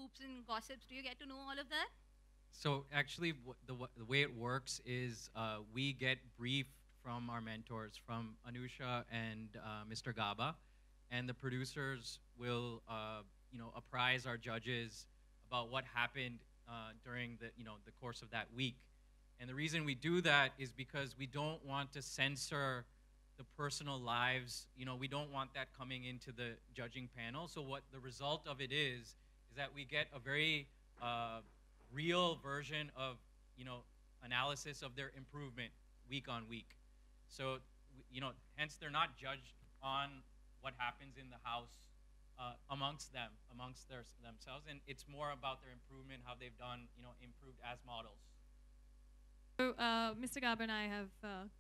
scoops and gossips? Do you get to know all of that? So actually, the way it works is we get briefed from our mentors, from Anusha and Mr. Gaba, and the producers will, apprise our judges about what happened during the course of that week. And the reason we do that is because we don't want to censor the personal lives. We don't want that coming into the judging panel. So what the result of it is that we get a very real version of, analysis of their improvement week on week. So, hence they're not judged on what happens in the house amongst themselves, and it's more about their improvement, how they've done, improved as models. So Mr. Gaba and I have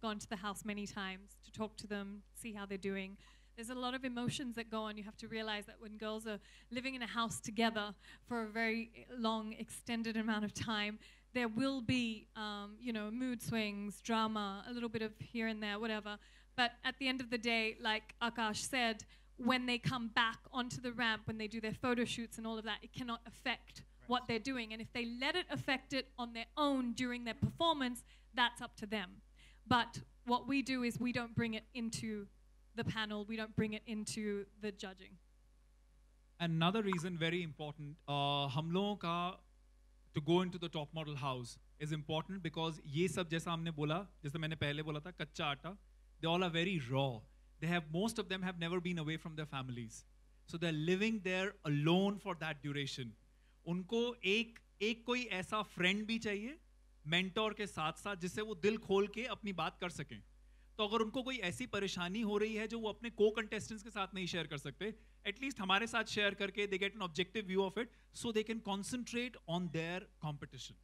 gone to the house many times to talk to them, see how they're doing. There's a lot of emotions that go on. You have to realize that when girls are living in a house together for a very long, extended amount of time, there will be, mood swings, drama, a little bit of here and there, whatever. But at the end of the day, like Akash said, when they come back onto the ramp, when they do their photo shoots and all of that, it cannot affect what they're doing. And if they let it affect it on their own during their performance, that's up to them. But what we do is we don't bring it into the panel, we don't bring it into the judging. Another reason very important, हम लोगों का to go into the top model house is important because ये सब जैसा हमने बोला, जैसे मैंने पहले बोला था, कच्चा आटा, they all are very raw. Most of them have never been away from their families. So they're living there alone for that duration. उनको एक कोई ऐसा friend भी चाहिए, mentor के साथ साथ, जिससे वो दिल खोल के अपनी बात कर सकें. तो अगर उनको कोई ऐसी परेशानी हो रही है जो वो अपने co-contestants के साथ नहीं शेयर कर सकते, at least हमारे साथ शेयर करके they get an objective view of it, so they can concentrate on their competition.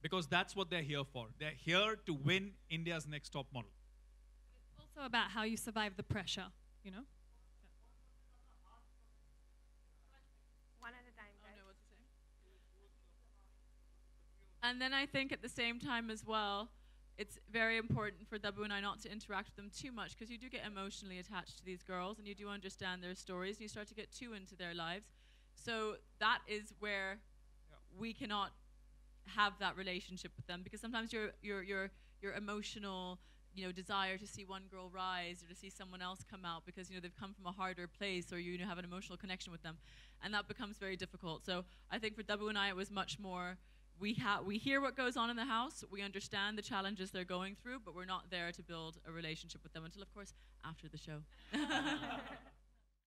Because that's what they're here for. They're here to win India's next top model. It's also about how you survive the pressure, One at a time, guys. Oh, no, what's the same? And then I think at the same time as well, it's very important for Dabu and I not to interact with them too much because you do get emotionally attached to these girls and you do understand their stories and you start to get too into their lives. So that is where we cannot have that relationship with them because sometimes your emotional desire to see one girl rise or to see someone else come out because they've come from a harder place or you have an emotional connection with them, and that becomes very difficult. So I think for Dabu and I it was much more we hear what goes on in the house, we understand the challenges they're going through, but we're not there to build a relationship with them until, of course, after the show.